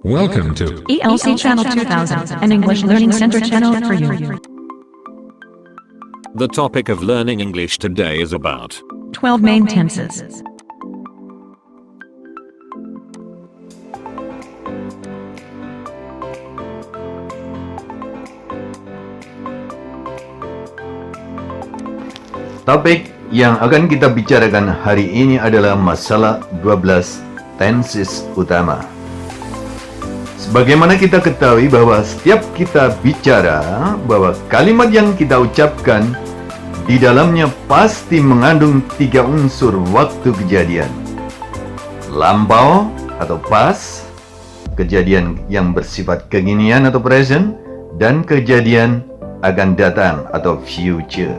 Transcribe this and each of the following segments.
Welcome to ELC Channel 2000, an English Learning Center channel for you. The topic of learning English today is about 12 main tenses. Topik yang akan kita bicarakan hari ini adalah masalah 12 tenses utama. Sebagaimana kita ketahui bahwa setiap kita bicara, bahwa kalimat yang kita ucapkan di dalamnya pasti mengandung 3 unsur waktu kejadian. Lampau atau past, kejadian yang bersifat kekinian atau present, dan kejadian akan datang atau future.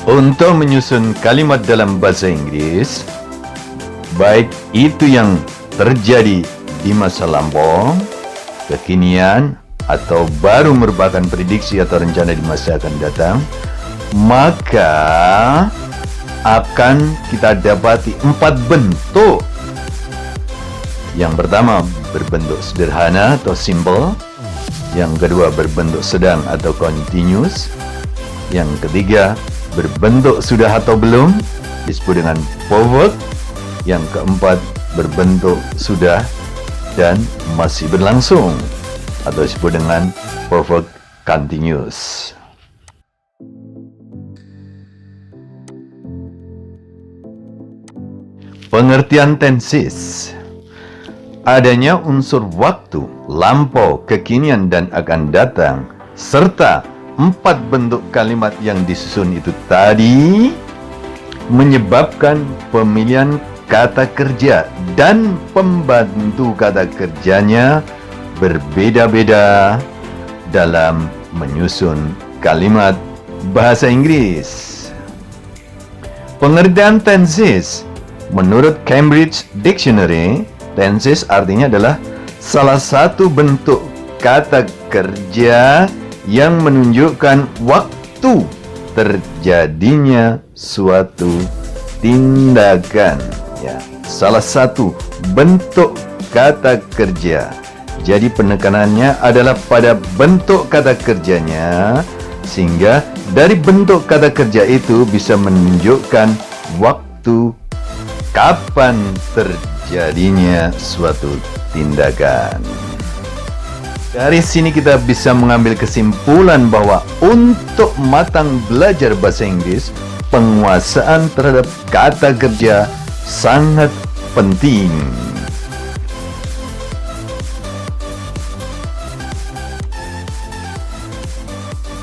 Untuk menyusun kalimat dalam bahasa Inggris, baik itu yang terjadi di masa lampau, kekinian, atau baru merupakan prediksi atau rencana di masa akan datang, maka akan kita dapati 4 bentuk. Yang pertama berbentuk sederhana atau simple, yang kedua berbentuk sedang atau continuous, yang ketiga berbentuk sudah atau belum, disebut dengan forward. Yang keempat berbentuk sudah dan masih berlangsung, atau disebut dengan perfect continuous. Pengertian tenses: adanya unsur waktu, lampau, kekinian, dan akan datang, serta 4 bentuk kalimat yang disusun itu tadi menyebabkan pemilihan kata kerja dan pembantu kata kerjanya berbeda-beda dalam menyusun kalimat bahasa Inggris. Pengertian tenses menurut Cambridge Dictionary, tenses artinya adalah salah satu bentuk kata kerja yang menunjukkan waktu terjadinya suatu tindakan. Ya, salah satu bentuk kata kerja. Jadi penekanannya adalah pada bentuk kata kerjanya, sehingga dari bentuk kata kerja itu bisa menunjukkan waktu kapan terjadinya suatu tindakan. Dari sini kita bisa mengambil kesimpulan bahwa untuk matang belajar bahasa Inggris, penguasaan terhadap kata kerja sangat penting.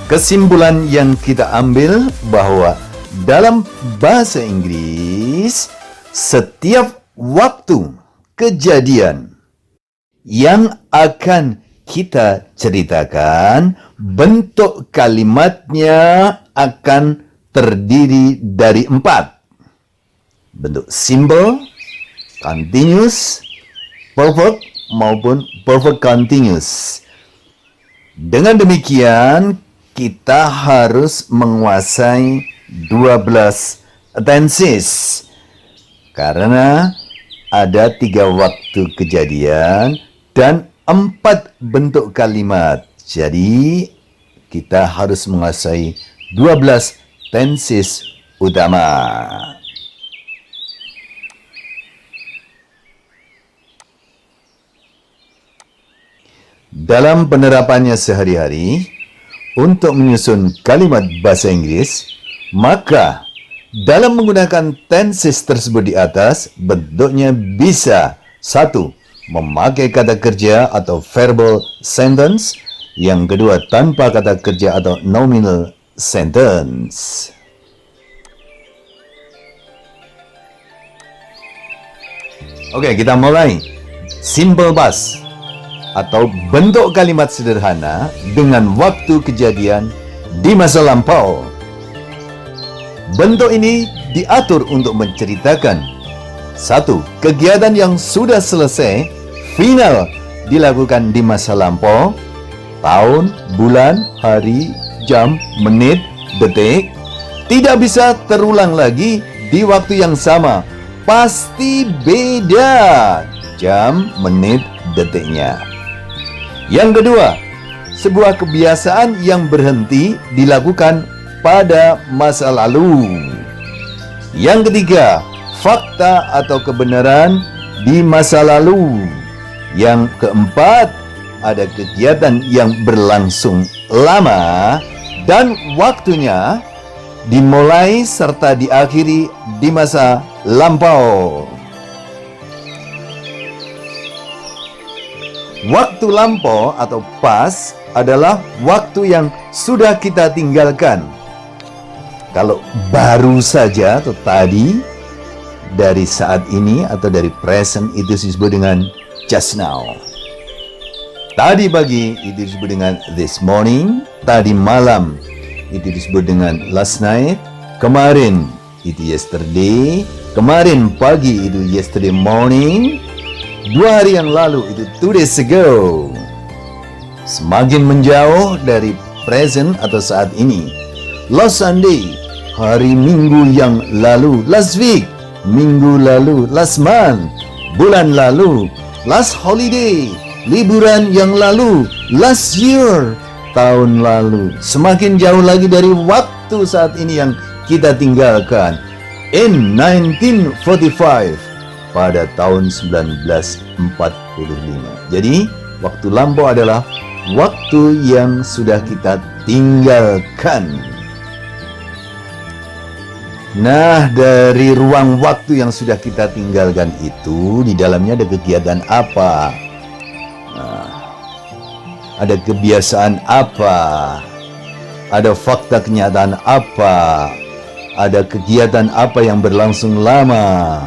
Kesimpulan yang kita ambil bahwa dalam bahasa Inggris, setiap waktu kejadian yang akan kita ceritakan, bentuk kalimatnya akan terdiri dari 4. Bentuk simple, continuous, perfect, maupun perfect continuous. Dengan demikian, kita harus menguasai 12 tenses, karena ada 3 waktu kejadian dan 4 bentuk kalimat. Jadi kita harus menguasai 12 tenses utama. Dalam penerapannya sehari-hari, untuk menyusun kalimat bahasa Inggris, maka dalam menggunakan tenses tersebut di atas, bentuknya bisa: 1. Memakai kata kerja atau verbal sentence. Yang kedua, tanpa kata kerja atau nominal sentence. Oke, kita mulai. Simple past atau bentuk kalimat sederhana dengan waktu kejadian di masa lampau. Bentuk ini diatur untuk menceritakan: 1. Kegiatan yang sudah selesai, final, dilakukan di masa lampau, tahun, bulan, hari, jam, menit, detik. Tidak bisa terulang lagi di waktu yang sama. Pasti beda jam, menit, detiknya. Yang kedua, sebuah kebiasaan yang berhenti dilakukan pada masa lalu. Yang ketiga, fakta atau kebenaran di masa lalu. Yang keempat, ada kegiatan yang berlangsung lama dan waktunya dimulai serta diakhiri di masa lampau. Waktu lampau atau past adalah waktu yang sudah kita tinggalkan. Kalau baru saja atau tadi, dari saat ini atau dari present itu disebut dengan just now. Tadi pagi itu disebut dengan this morning. Tadi malam itu disebut dengan last night. Kemarin itu yesterday. Kemarin pagi itu yesterday morning. 2 hari yang lalu itu 2 days ago. Semakin menjauh dari present atau saat ini. Last Sunday, hari Minggu yang lalu. Last week, minggu lalu. Last month, bulan lalu. Last holiday, liburan yang lalu. Last year, tahun lalu. Semakin jauh lagi dari waktu saat ini yang kita tinggalkan. In 1945, pada tahun 1945. Jadi, waktu lampau adalah waktu yang sudah kita tinggalkan. Nah, dari ruang waktu yang sudah kita tinggalkan itu, di dalamnya ada kegiatan apa? Ada kebiasaan apa? Ada fakta kenyataan apa? Ada kegiatan apa yang berlangsung lama?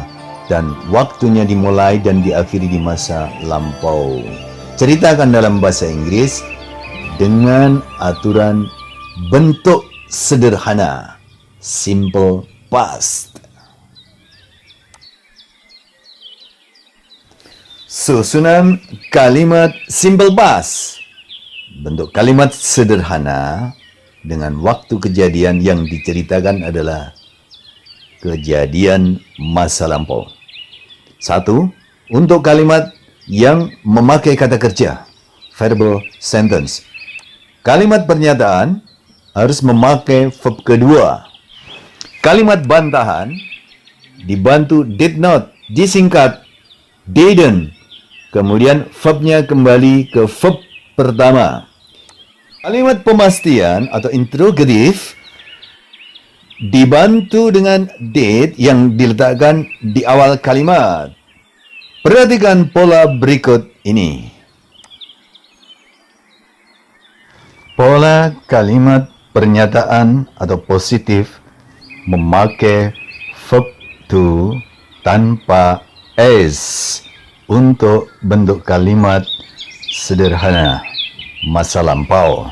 Dan waktunya dimulai dan diakhiri di masa lampau. Ceritakan dalam bahasa Inggris dengan aturan bentuk sederhana. Simple past. Susunan kalimat simple past. Bentuk kalimat sederhana dengan waktu kejadian yang diceritakan adalah kejadian masa lampau. 1. Untuk kalimat yang memakai kata kerja, verbal sentence. Kalimat pernyataan harus memakai verb kedua. Kalimat bantahan dibantu did not, disingkat didn't. Kemudian verbnya kembali ke verb pertama. Kalimat pemastian atau interrogative dibantu dengan did yang diletakkan di awal kalimat. Perhatikan pola berikut ini. Pola kalimat pernyataan atau positif memakai verb to tanpa s untuk bentuk kalimat sederhana masa lampau.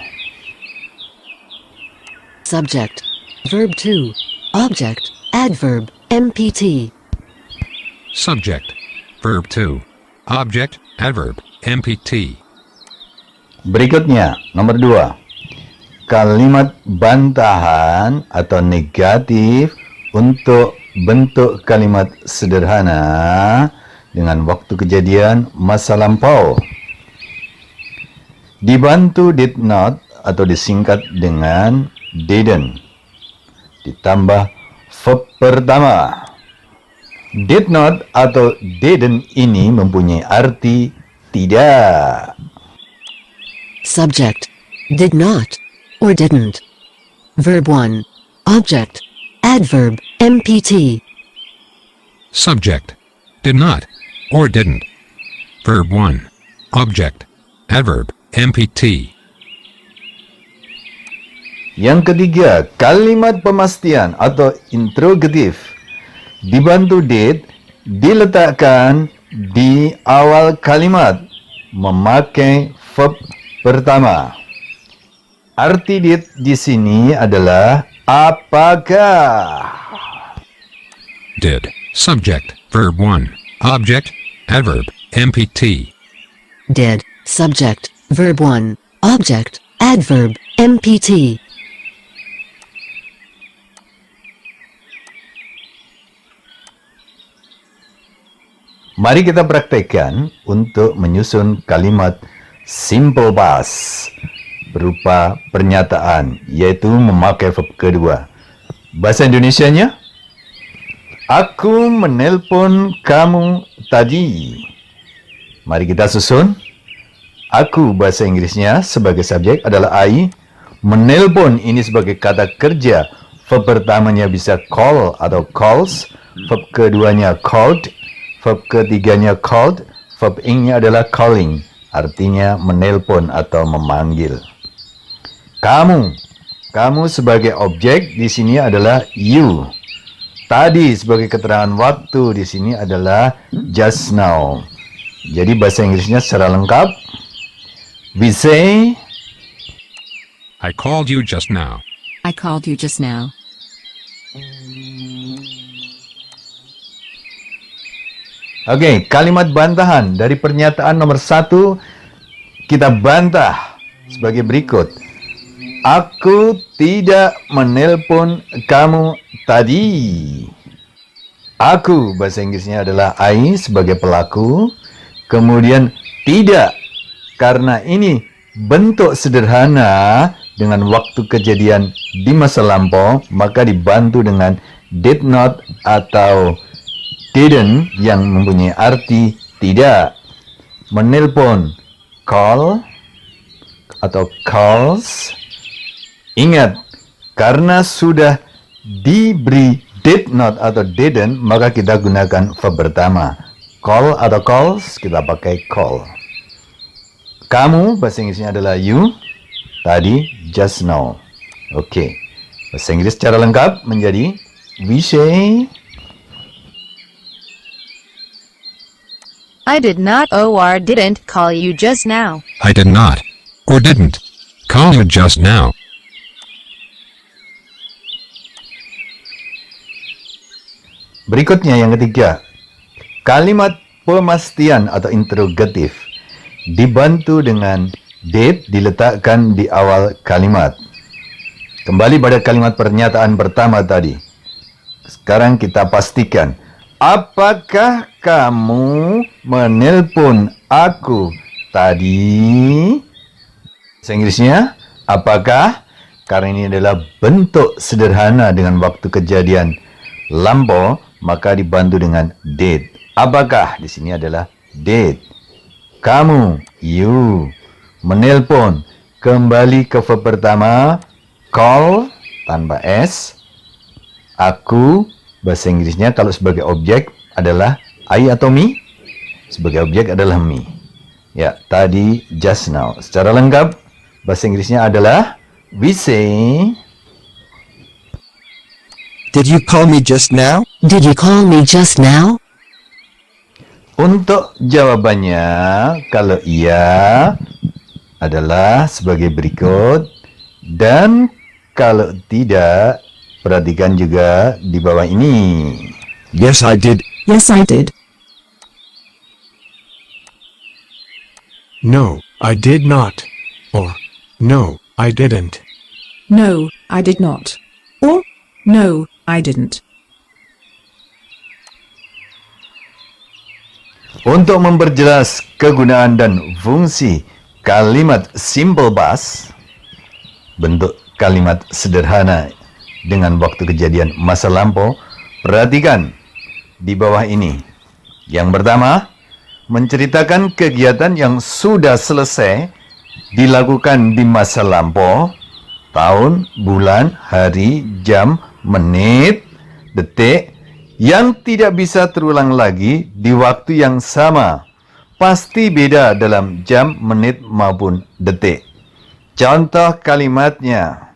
Subject, verb to, object, adverb, MPT. Subject, verb to, object, adverb, MPT. Berikutnya, nomor 2. Kalimat bantahan atau negatif untuk bentuk kalimat sederhana dengan waktu kejadian masa lampau. Dibantu did not atau disingkat dengan didn't. Ditambah verb pertama. Did not atau didn't ini mempunyai arti tidak. Subject, did not, or didn't. Verb 1, object, adverb, MPT. Subject, did not, or didn't. Verb 1, object, adverb, MPT. Yang ketiga, kalimat pemastian atau interrogative dibantu did diletakkan di awal kalimat memakai verb pertama. Arti did di sini adalah apakah. Did, subject, verb 1, object, adverb, MPT. Did, subject, verb 1, object, adverb, MPT. Mari kita praktekkan untuk menyusun kalimat simple past berupa pernyataan, yaitu memakai verb kedua. Bahasa Indonesianya, aku menelpon kamu tadi. Mari kita susun. Aku bahasa Inggrisnya sebagai subjek adalah I. Menelpon ini sebagai kata kerja. Verb pertamanya bisa call atau calls. Verb keduanya called. Verb ketiganya called. Verb ing-nya adalah calling. Artinya menelpon atau memanggil. Kamu sebagai objek di sini adalah you. Tadi sebagai keterangan waktu di sini adalah just now. Jadi bahasa Inggrisnya secara lengkap. We say, I called you just now. I called you just now. Oke, kalimat bantahan dari pernyataan nomor 1 kita bantah sebagai berikut. Aku tidak menelpon kamu tadi. Aku bahasa Inggrisnya adalah I sebagai pelaku. Kemudian tidak, karena ini bentuk sederhana dengan waktu kejadian di masa lampau, maka dibantu dengan did not atau didn't yang mempunyai arti tidak. Menelpon, call atau calls. Ingat, karena sudah diberi did not atau didn't, maka kita gunakan verb pertama. Call atau calls, kita pakai call. Kamu, bahasa Inggrisnya adalah you. Tadi, just now. Oke. Bahasa Inggris secara lengkap menjadi we say, I did not or didn't call you just now. I did not, or didn't, call you just now. Berikutnya yang ketiga, kalimat pemastian atau interrogatif dibantu dengan did diletakkan di awal kalimat. Kembali pada kalimat pernyataan pertama tadi. Sekarang kita pastikan, apakah kamu menelpon aku tadi? Bahasa Inggrisnya, apakah? Karena ini adalah bentuk sederhana dengan waktu kejadian lampau, maka dibantu dengan did. Apakah di sini adalah did. Kamu, you, menelpon, kembali ke verb pertama, call tanpa s. Aku, bahasa Inggrisnya kalau sebagai objek adalah I atau me. Sebagai objek adalah me. Ya, tadi just now. Secara lengkap, bahasa Inggrisnya adalah we say, Did you call me just now? Did you call me just now? untuk jawabannya, kalau iya adalah sebagai berikut, dan kalau tidak, perhatikan juga di bawah ini. Yes, I did. Yes, I did. No, I did not. Or, no, I didn't. No, I did not. Or, no, I didn't. Untuk memperjelas kegunaan dan fungsi kalimat simple past, bentuk kalimat sederhana dengan waktu kejadian masa lampau, perhatikan di bawah ini. Yang pertama, menceritakan kegiatan yang sudah selesai dilakukan di masa lampau, tahun, bulan, hari, jam, menit, detik, yang tidak bisa terulang lagi di waktu yang sama. Pasti beda dalam jam, menit, maupun detik. Contoh kalimatnya.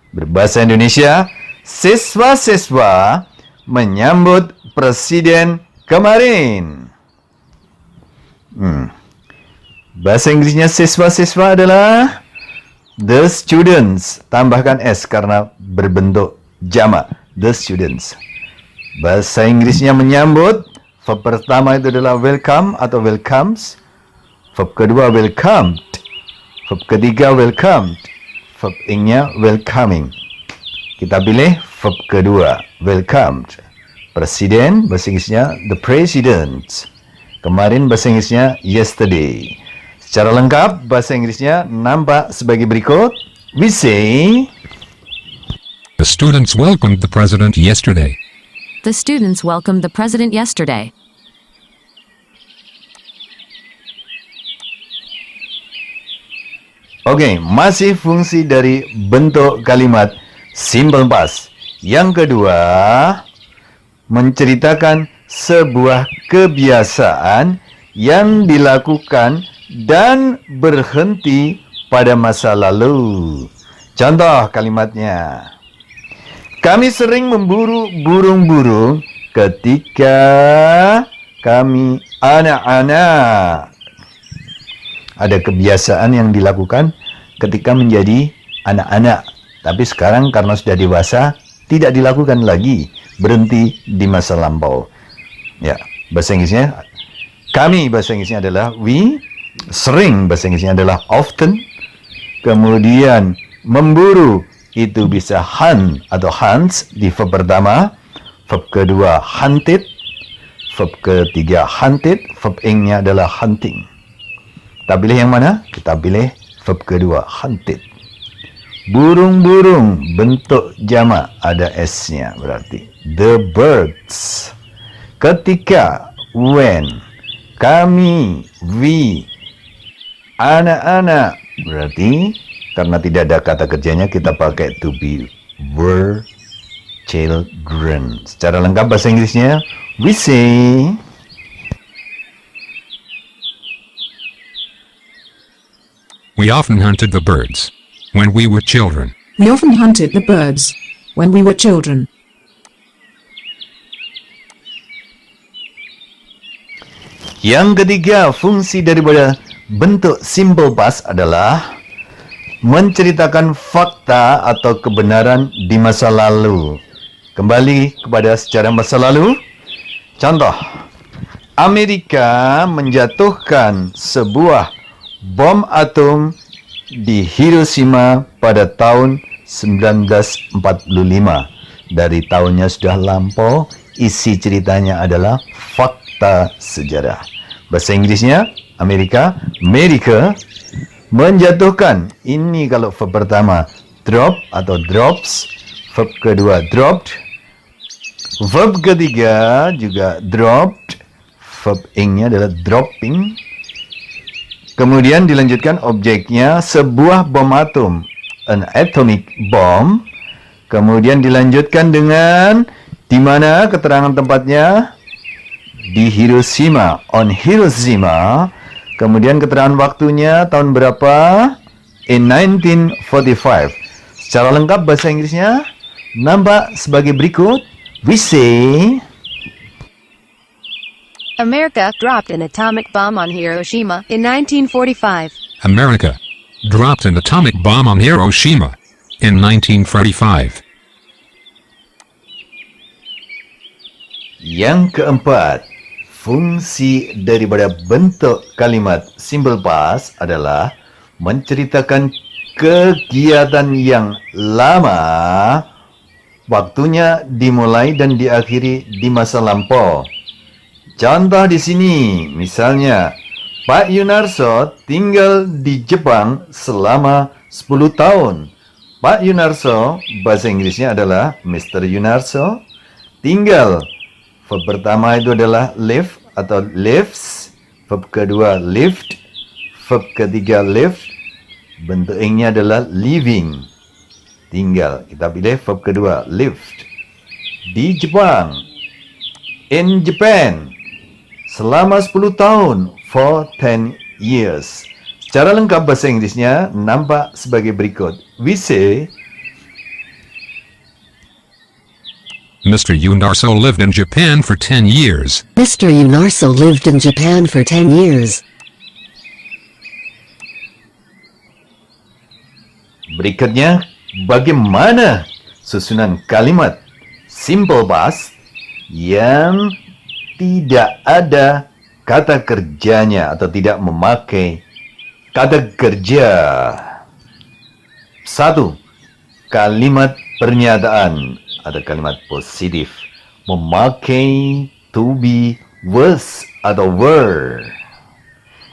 Berbahasa Indonesia, siswa-siswa menyambut presiden kemarin. Bahasa Inggrisnya siswa-siswa adalah the students. Tambahkan S karena berbentuk jamak. The students. Bahasa Inggrisnya menyambut, verb pertama itu adalah welcome atau welcomes. Verb kedua welcomed. Verb ketiga welcomed. Verb ing-nya welcoming. Kita pilih verb kedua, welcomed. Presiden, bahasa Inggrisnya the president. Kemarin bahasa Inggrisnya yesterday. Secara lengkap bahasa Inggrisnya nampak sebagai berikut. We say, The students welcomed the president yesterday. The students welcomed the president yesterday. Oke, masih fungsi dari bentuk kalimat simple past. Yang kedua, menceritakan sebuah kebiasaan yang dilakukan dan berhenti pada masa lalu. Contoh kalimatnya. Kami sering memburu burung-burung ketika kami anak-anak. Ada kebiasaan yang dilakukan ketika menjadi anak-anak. Tapi sekarang karena sudah dewasa, tidak dilakukan lagi. Berhenti di masa lampau. Ya, bahasa Inggrisnya, kami bahasa Inggrisnya adalah we. Sering bahasa Inggrisnya adalah often. Kemudian memburu itu bisa hunt atau hunts di verb pertama. Verb kedua hunted. Verb ketiga hunted. Verb ing-nya adalah hunting. Kita pilih yang mana? Kita pilih verb kedua, hunted. Burung-burung, bentuk jamak, ada S-nya berarti. The birds. Ketika, when. Kami, we. Anak-anak, berarti karena tidak ada kata kerjanya, kita pakai to be, were, children. Secara lengkap bahasa Inggrisnya, we say, We often hunted the birds when we were children. We often hunted the birds when we were children. Yang ketiga, fungsi daripada bentuk simple past adalah menceritakan fakta atau kebenaran di masa lalu. Kembali kepada sejarah masa lalu. Contoh, Amerika menjatuhkan sebuah bom atom di Hiroshima pada tahun 1945. Dari tahunnya sudah lampau, isi ceritanya adalah fakta sejarah. Bahasa Inggrisnya, Amerika menjatuhkan. Ini kalau verb pertama, drop atau drops. Verb kedua, dropped. Verb ketiga juga dropped. Verb ing-nya adalah dropping. Kemudian dilanjutkan objeknya sebuah bom atom, an atomic bomb. Kemudian dilanjutkan dengan di mana keterangan tempatnya? Di Hiroshima, on Hiroshima. Kemudian keterangan waktunya tahun berapa? In 1945. Secara lengkap bahasa Inggrisnya nampak sebagai berikut. We say, America dropped an atomic bomb on Hiroshima in 1945. America dropped an atomic bomb on Hiroshima in 1945. Yang keempat, fungsi daripada bentuk kalimat simple past adalah menceritakan kegiatan yang lama, waktunya dimulai dan diakhiri di masa lampau. Contoh di sini, misalnya, Pak Yunarso tinggal di Jepang selama 10 tahun. Pak Yunarso, bahasa Inggrisnya adalah Mr. Yunarso, tinggal. Verb pertama itu adalah live atau lives. Verb kedua lived. Verb ketiga lived. Bentuk ing-nya adalah living. Tinggal. Kita pilih verb kedua, lived. Di Jepang. In Japan. Selama 10 tahun, for 10 years. Secara lengkap bahasa Inggrisnya nampak sebagai berikut. We say, Mr. Yunarso lived in Japan for 10 years. Mr. Yunarso lived in Japan for 10 years. berikutnya bagaimana susunan kalimat simple past yang tidak ada kata kerjanya atau tidak memakai kata kerja. 1. Kalimat pernyataan atau kalimat positif memakai to be, was atau were,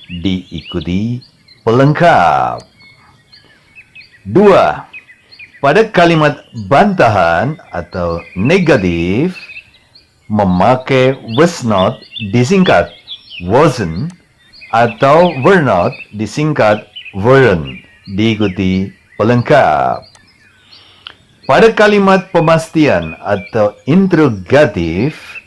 diikuti pelengkap. 2. Pada kalimat bantahan atau negatif, memakai was not disingkat wasn't atau were not disingkat weren't, diikuti pelengkap. Pada kalimat pemastian atau interrogatif,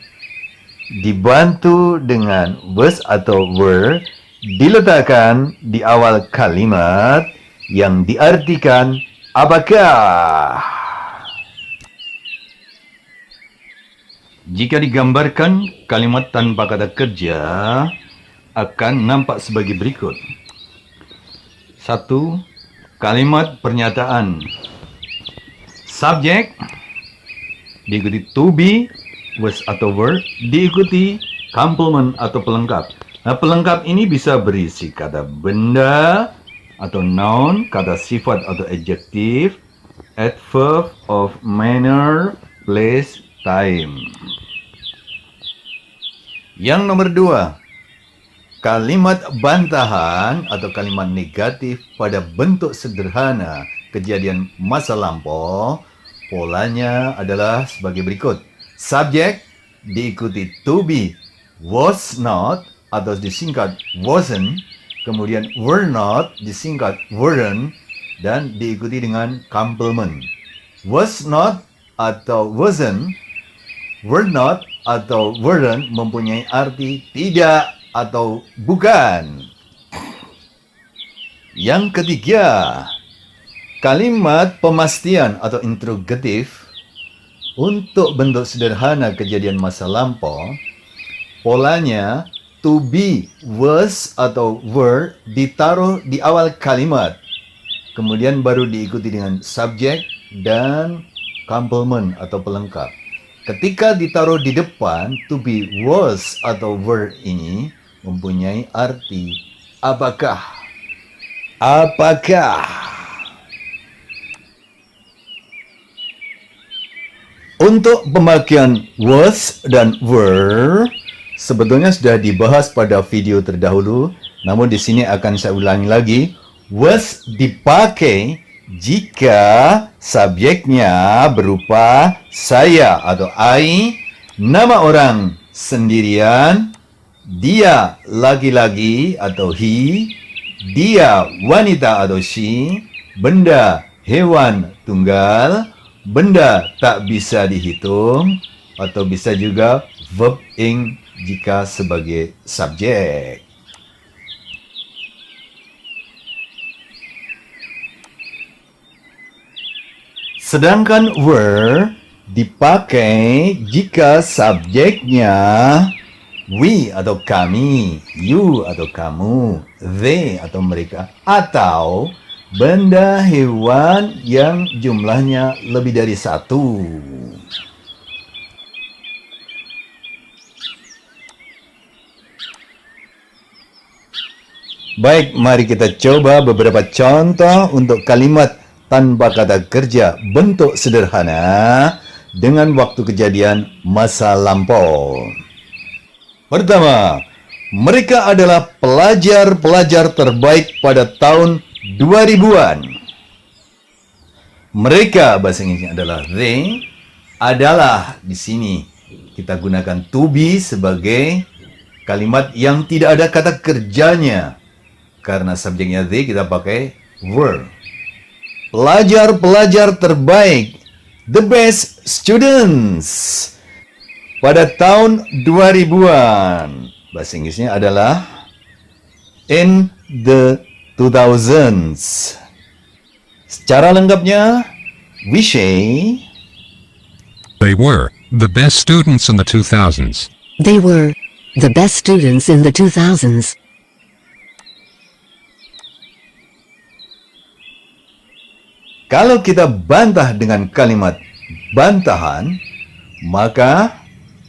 dibantu dengan was atau were diletakkan di awal kalimat yang diartikan apakah. Jika digambarkan, kalimat tanpa kata kerja akan nampak sebagai berikut. 1. Kalimat pernyataan. Subjek diikuti to be, was atau were, diikuti complement atau pelengkap. Nah, pelengkap ini bisa berisi kata benda atau noun, kata sifat atau adjektif, adverb of manner, place, time. Yang nomor 2, kalimat bantahan atau kalimat negatif pada bentuk sederhana kejadian masa lampau, polanya adalah sebagai berikut. Subjek diikuti to be, was not atau disingkat wasn't, kemudian were not disingkat weren't, dan diikuti dengan complement. Was not atau wasn't, were not atau weren't mempunyai arti tidak atau bukan. Yang ketiga, kalimat pemastian atau interrogatif untuk bentuk sederhana kejadian masa lampau, polanya to be, was atau were ditaruh di awal kalimat, kemudian baru diikuti dengan subjek dan complement atau pelengkap. Ketika ditaruh di depan, to be, was atau were ini mempunyai arti apakah. Apakah. Untuk pemakaian was dan were sebetulnya sudah dibahas pada video terdahulu, namun di sini akan saya ulangi lagi. Was dipakai jika subjeknya berupa saya atau I, nama orang sendirian, dia laki-laki atau he, dia wanita atau she, benda hewan tunggal, benda tak bisa dihitung, atau bisa juga verb ing jika sebagai subjek. Sedangkan were dipakai jika subjeknya we atau kami, you atau kamu, they atau mereka, atau benda hewan yang jumlahnya lebih dari satu. Baik, mari kita coba beberapa contoh untuk kalimat tanpa kata kerja bentuk sederhana dengan waktu kejadian masa lampau. Pertama, mereka adalah pelajar-pelajar terbaik pada tahun 2000-an. Mereka, bahasa Inggrisnya adalah they, adalah di sini kita gunakan to be sebagai kalimat yang tidak ada kata kerjanya. Karena subjeknya they, kita pakai were. Pelajar-pelajar terbaik, the best students, pada tahun 2000-an. Bahasa Inggrisnya adalah in the 2000s. Secara lengkapnya, we say They were the best students in the 2000s. They were the best students in the 2000s. Kalau kita bantah dengan kalimat bantahan, maka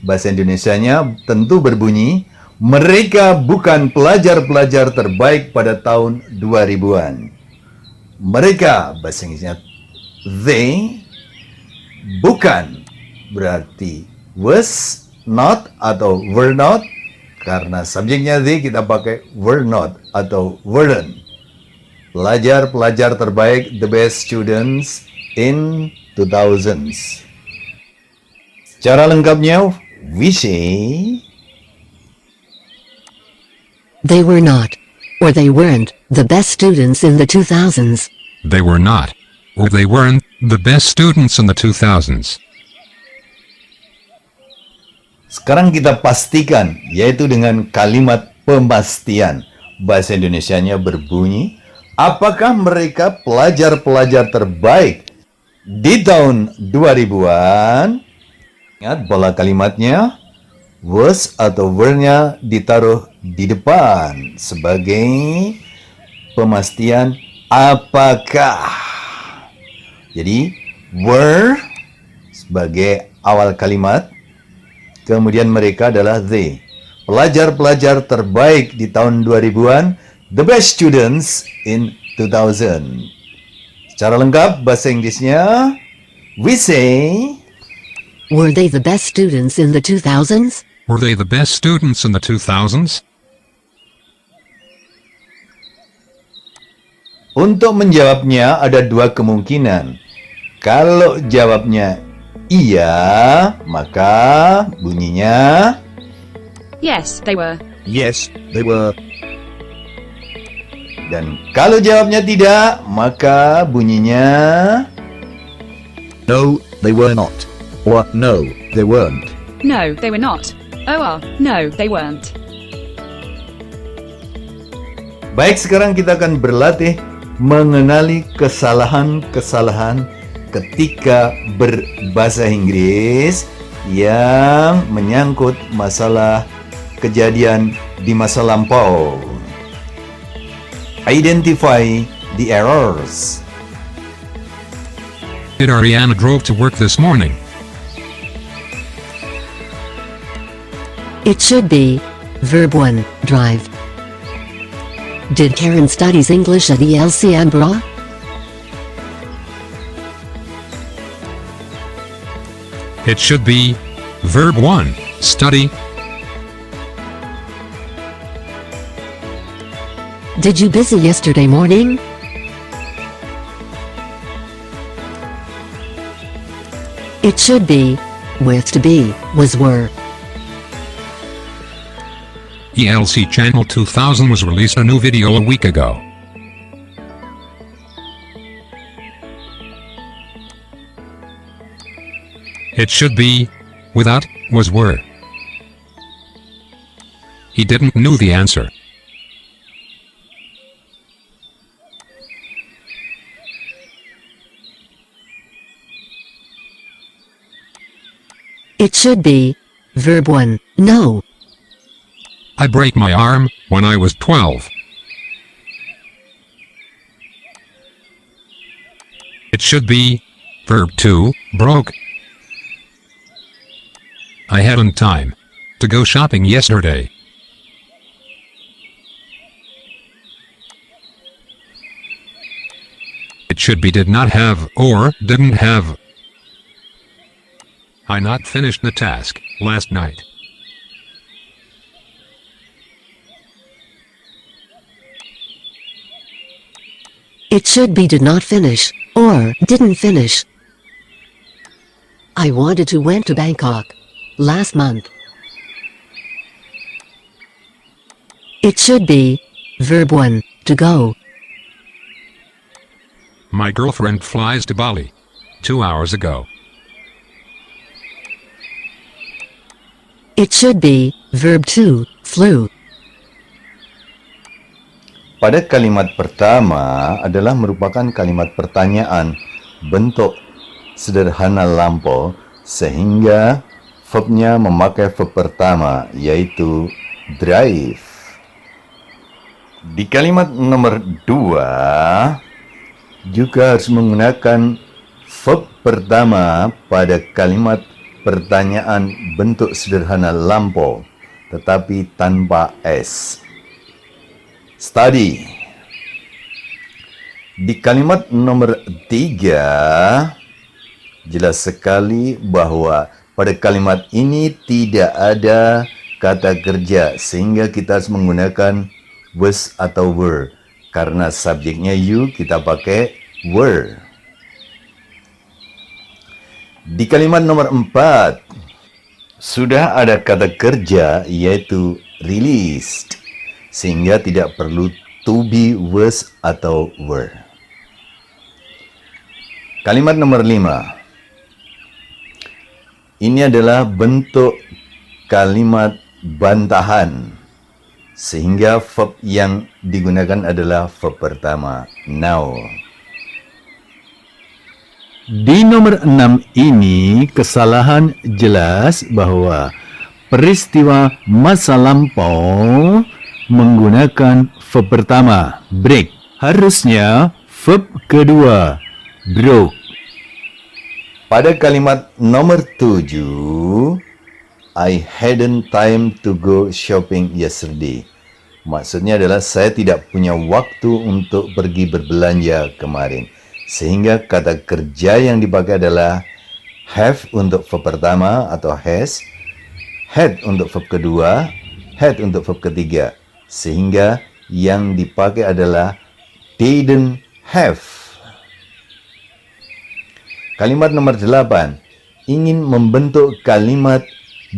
bahasa Indonesianya tentu berbunyi, mereka bukan pelajar-pelajar terbaik pada tahun 2000-an. Mereka, bahasa Inggrisnya, they, bukan, berarti was not atau were not, Karena subjeknya they, kita pakai were not atau weren't. Pelajar-pelajar terbaik, the best students in 2000s. Secara lengkapnya, we say They were not, or they weren't, the best students in the 2000s. They were not, or they weren't, the best students in the 2000s. sekarang kita pastikan, yaitu dengan kalimat pemastian. Bahasa Indonesianya berbunyi, apakah mereka pelajar-pelajar terbaik di tahun 2000-an? Ingat pola kalimatnya, was atau were-nya ditaruh di depan sebagai pemastian apakah. Jadi, were sebagai awal kalimat, kemudian mereka adalah they. Pelajar-pelajar terbaik di tahun 2000-an, the best students in 2000. Secara lengkap bahasa Inggrisnya, we say, Were they the best students in the 2000s? Were they the best students in the 2000s? untuk menjawabnya ada dua kemungkinan. Kalau jawabnya iya, maka bunyinya Yes, they were. Yes, they were. dan kalau jawabnya tidak, maka bunyinya No, they were not. Or no, they weren't. No, they were not. Oh, no, they weren't. baik. Sekarang kita akan berlatih mengenali kesalahan-kesalahan ketika berbahasa Inggris yang menyangkut masalah kejadian di masa lampau. Identify the errors. Did Ariana drove to work this morning? It should be verb 1, drive. Did Karen studies English at ELC Ambra? It should be verb 1, study. Did you busy yesterday morning? It should be with to be, was were. ELC Channel 2000 was released a new video a week ago. It should be without, was were. He didn't know the answer. It should be verb 1, no. I break my arm when I was 12. It should be verb 2, broke. I hadn't time to go shopping yesterday. It should be did not have or didn't have. I not finished the task last night. It should be did not finish, or didn't finish. I wanted to went to Bangkok last month. It should be verb 1, to go. My girlfriend flies to Bali 2 hours ago. It should be verb 2, flew. pada kalimat pertama adalah merupakan kalimat pertanyaan bentuk sederhana lampau, sehingga verbnya memakai verb pertama, yaitu drive. Di kalimat nomor 2 juga harus menggunakan verb pertama pada kalimat pertanyaan bentuk sederhana lampau, tetapi tanpa S. Study. Di kalimat nomor 3 jelas sekali bahwa pada kalimat ini tidak ada kata kerja sehingga kita harus menggunakan was atau were. Karena subjeknya you, kita pakai were. Di kalimat nomor 4, sudah ada kata kerja yaitu released, sehingga tidak perlu to be, was, atau were. Kalimat nomor 5. Ini adalah bentuk kalimat bantahan, sehingga verb yang digunakan adalah verb pertama, now. Di nomor 6 ini kesalahan jelas bahwa peristiwa masa lampau menggunakan verb pertama, break. Harusnya verb kedua, broke. Pada kalimat nomor 7, I hadn't time to go shopping yesterday. Maksudnya adalah saya tidak punya waktu untuk pergi berbelanja kemarin. Sehingga kata kerja yang dipakai adalah have untuk verb pertama atau has, had untuk verb kedua, had untuk verb ketiga. Sehingga yang dipakai adalah didn't have. Kalimat nomor 8, ingin membentuk kalimat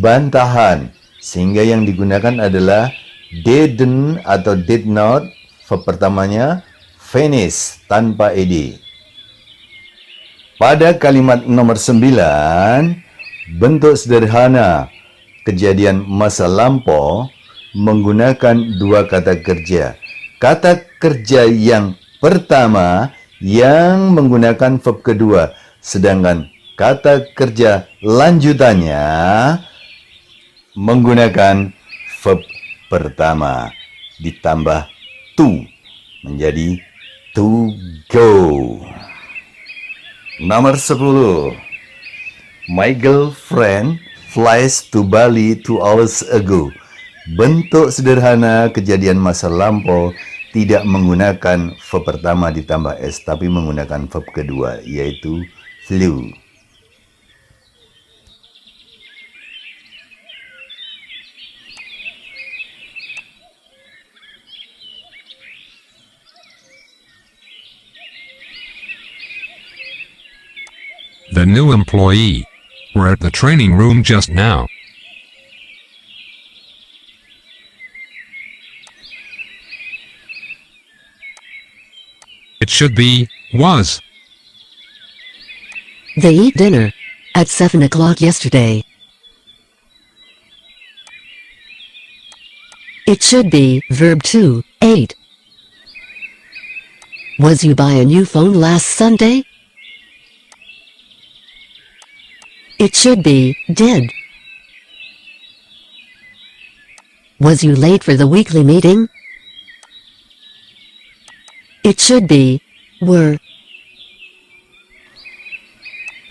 bantahan, sehingga yang digunakan adalah didn't atau did not, verb pertamanya finish tanpa ed. Pada kalimat nomor 9, bentuk sederhana kejadian masa lampau menggunakan dua kata kerja. Kata kerja yang pertama yang menggunakan verb kedua, sedangkan kata kerja lanjutannya menggunakan verb pertama ditambah to menjadi to go. Nomor 10. My girlfriend flies to Bali 2 hours ago. Bentuk sederhana kejadian masa lampau tidak menggunakan verb pertama ditambah s, tapi menggunakan verb kedua, yaitu flew. The new employee. We're at the training room just now. It should be, was. They eat dinner at 7 o'clock yesterday. It should be verb 2, 8. Was you buy a new phone last Sunday? It should be did. Was you late for the weekly meeting? It should be were.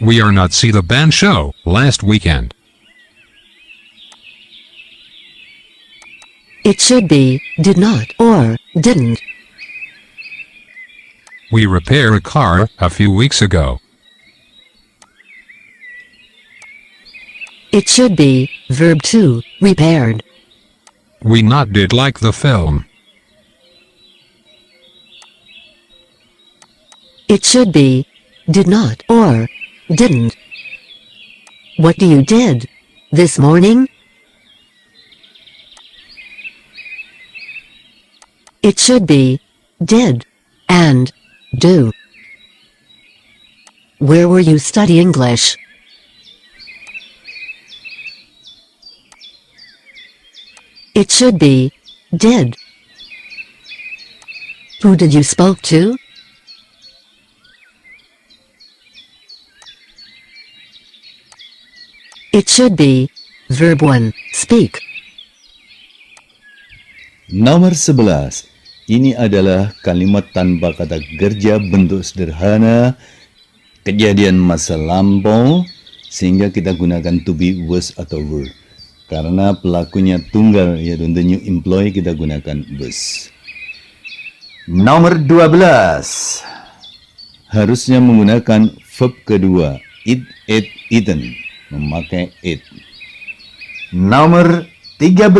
We are not see the band show last weekend. It should be did not or didn't. We repaired a car a few weeks ago. It should be verb 2, repaired. We not did like the film. It should be did not or didn't. What do you did this morning? It should be did and do. Where were you study English? It should be did. Who did you spoke to? It should be verb 1, speak. Nomor 11. Ini adalah kalimat tanpa kata kerja bentuk sederhana kejadian masa lampau, sehingga kita gunakan to be, was, atau were. Karena pelakunya tunggal, yaitu the new employee, kita gunakan was. Nomor 12. Harusnya menggunakan verb kedua, eat, ate, eaten, memakai it. Nomor 13.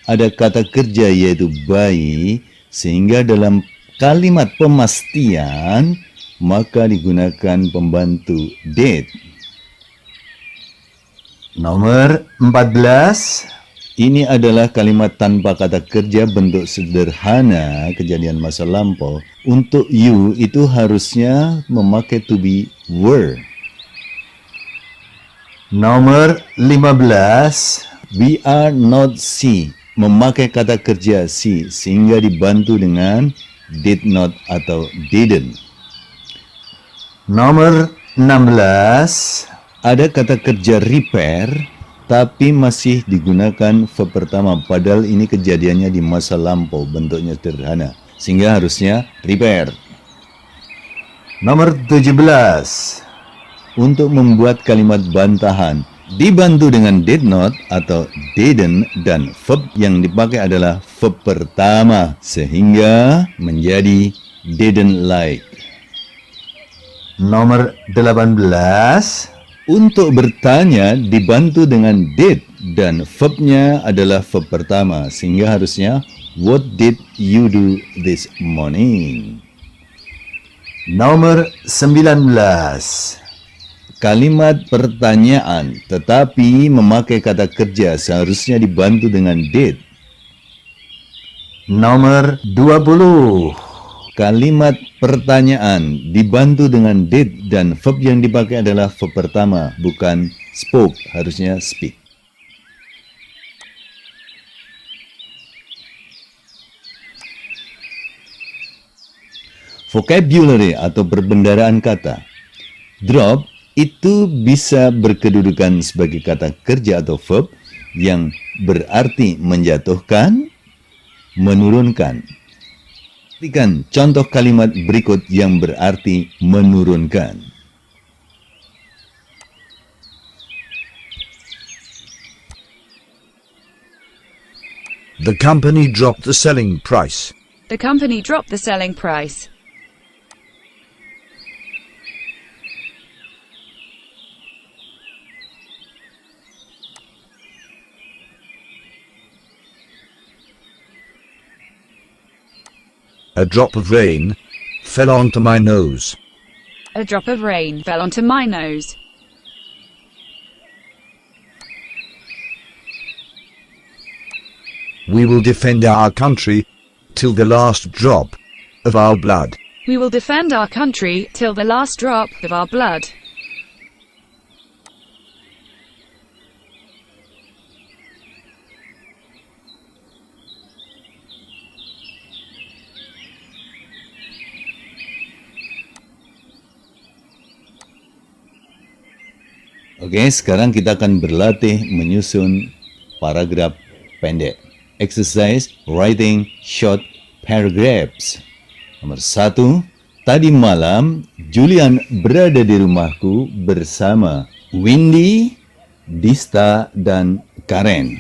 Ada kata kerja yaitu by, sehingga dalam kalimat pemastian maka digunakan pembantu did. Nomor 14. Ini adalah kalimat tanpa kata kerja bentuk sederhana kejadian masa lampau. Untuk you itu harusnya memakai to be were. Nomor 15. We are not see, memakai kata kerja see sehingga dibantu dengan did not atau didn't. Nomor 16. Ada kata kerja repair tapi masih digunakan verb pertama, padahal ini kejadiannya di masa lampau, bentuknya sederhana sehingga harusnya repair. Nomor 17. Untuk membuat kalimat bantahan dibantu dengan did not atau didn't dan verb yang dipakai adalah verb pertama sehingga menjadi didn't like. Nomor 18. Untuk bertanya dibantu dengan did dan verbnya adalah verb pertama sehingga harusnya what did you do this morning. Nomor 19. Kalimat pertanyaan tetapi memakai kata kerja seharusnya dibantu dengan did. Nomor 20. Kalimat pertanyaan dibantu dengan did dan verb yang dipakai adalah verb pertama, bukan spoke, harusnya speak. Vocabulary atau perbendaharaan kata. Drop itu bisa berkedudukan sebagai kata kerja atau verb yang berarti menjatuhkan, menurunkan. Perhatikan contoh kalimat berikut yang berarti menurunkan. The company dropped the selling price. The company dropped the selling price. A drop of rain fell onto my nose. A drop of rain fell onto my nose. We will defend our country till the last drop of our blood. We will defend our country till the last drop of our blood. Oke, sekarang kita akan berlatih menyusun paragraf pendek. Exercise writing short paragraphs. Nomor 1. Tadi malam Julian berada di rumahku bersama Windy, Dista, dan Karen.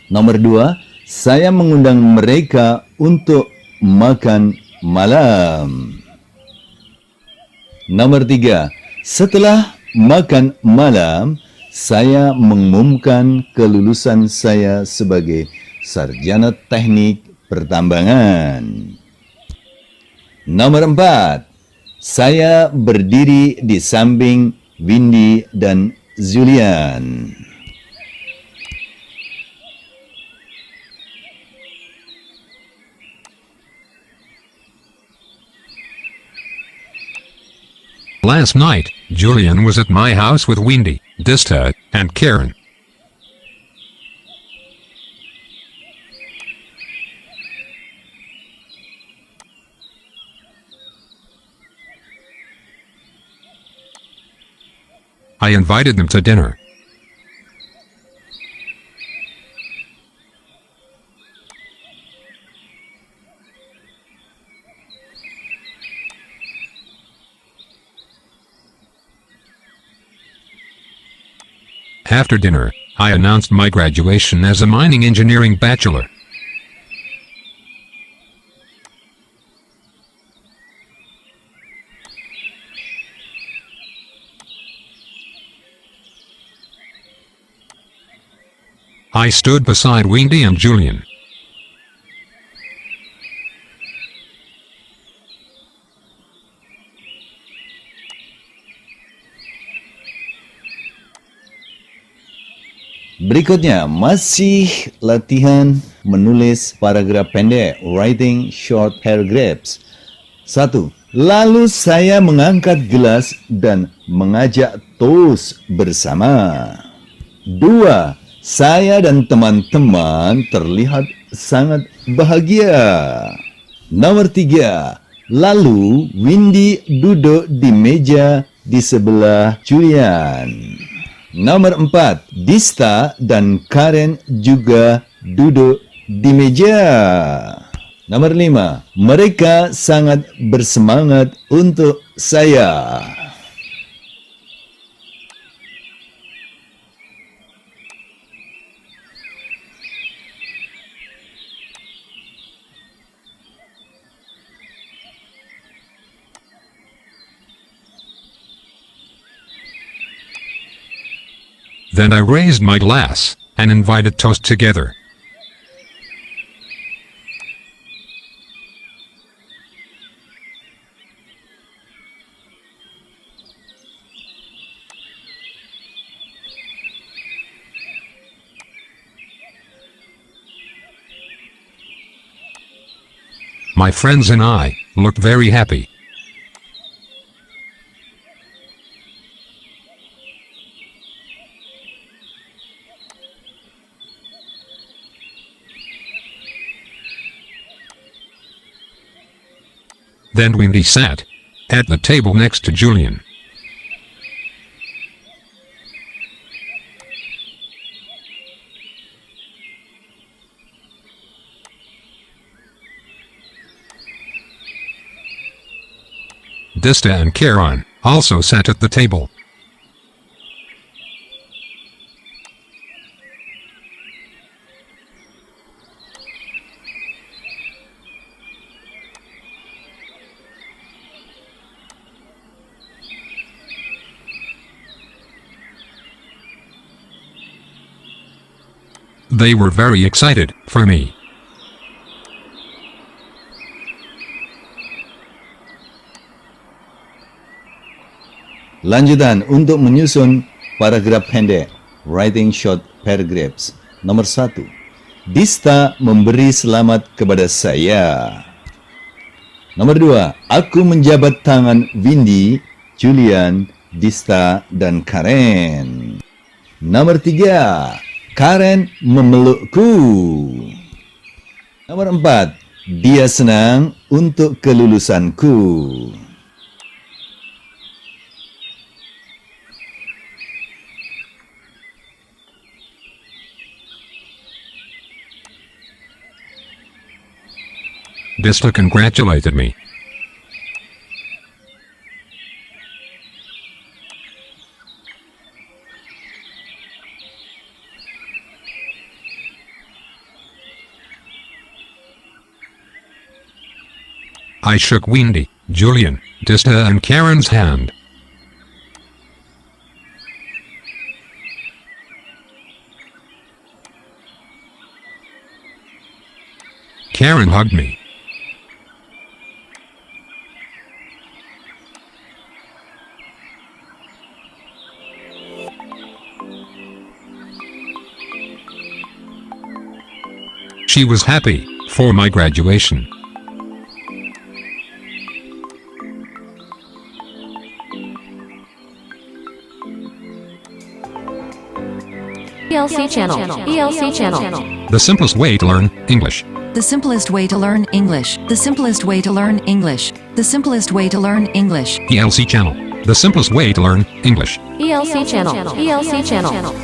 Nomor 2. Saya mengundang mereka untuk makan malam. Nomor 3. Setelah makan malam, saya mengumumkan kelulusan saya sebagai sarjana teknik pertambangan. Nomor 4. Saya berdiri di samping Windy dan Julian. Last night, Julian was at my house with Windy, Dista, and Karen. I invited them to dinner. After dinner, I announced my graduation as a mining engineering bachelor. I stood beside Wendy and Julian. Berikutnya masih latihan menulis paragraf pendek, writing short paragraphs. 1. Lalu saya mengangkat gelas dan mengajak toast bersama. 2. Saya dan teman-teman terlihat sangat bahagia. Nomor 3. Lalu Windy duduk di meja di sebelah Julian. Nomor 4. Dista dan Karen juga duduk di meja. Nomor 5. Mereka sangat bersemangat untuk saya. Then I raised my glass and invited toast together. My friends and I looked very happy. Then Wendy sat at the table next to Julian. Dista and Karen also sat at the table. They were very excited for me. Lanjutan untuk menyusun paragraf pendek, writing short paragraphs. Nomor 1. Dista memberi selamat kepada saya. Nomor 2. Aku menjabat tangan Windy, Julian, Dista, dan Karen. Nomor 3. Karen memelukku. Nomor 4. Dia senang untuk kelulusanku. Dista congratulated me. I shook Wendy, Julian, Dista and Karen's hand. Karen hugged me. She was happy for my graduation. ELC channel. ELC channel. The simplest way to learn English. The simplest way to learn English. The simplest way to learn English. The simplest way to learn English. ELC channel. The simplest way to learn English. ELC channel. ELC channel.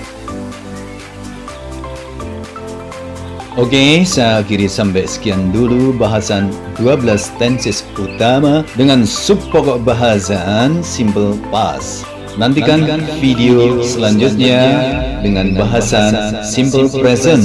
Oke, saya akhiri sampai sekian dulu bahasan 12 tenses utama dengan subpokok bahasan simple past. Nantikan video selanjutnya dengan bahasan simple present.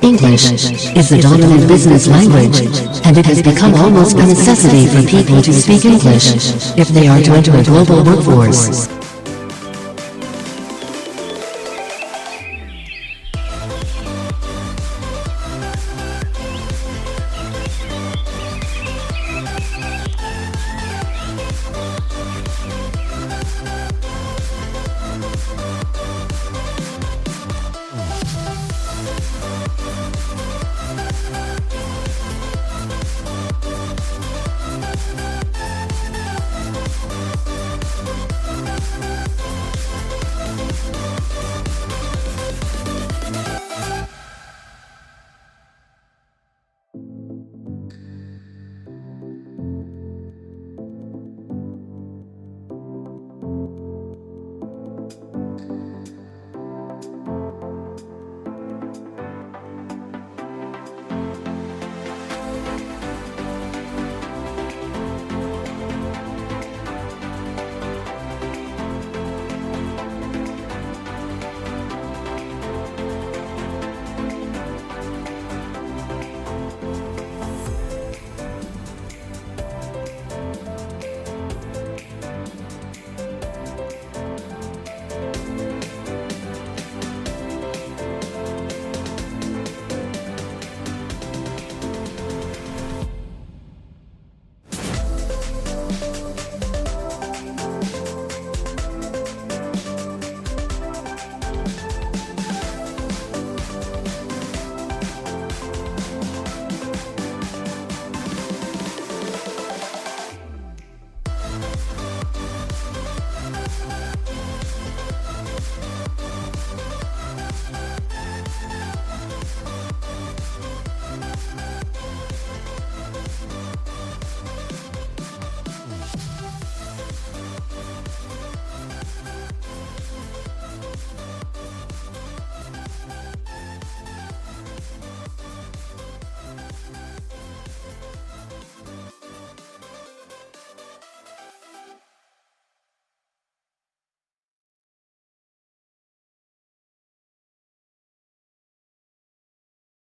English is the dominant business language, and it has become almost a necessity for people to speak English if they are to enter a global workforce.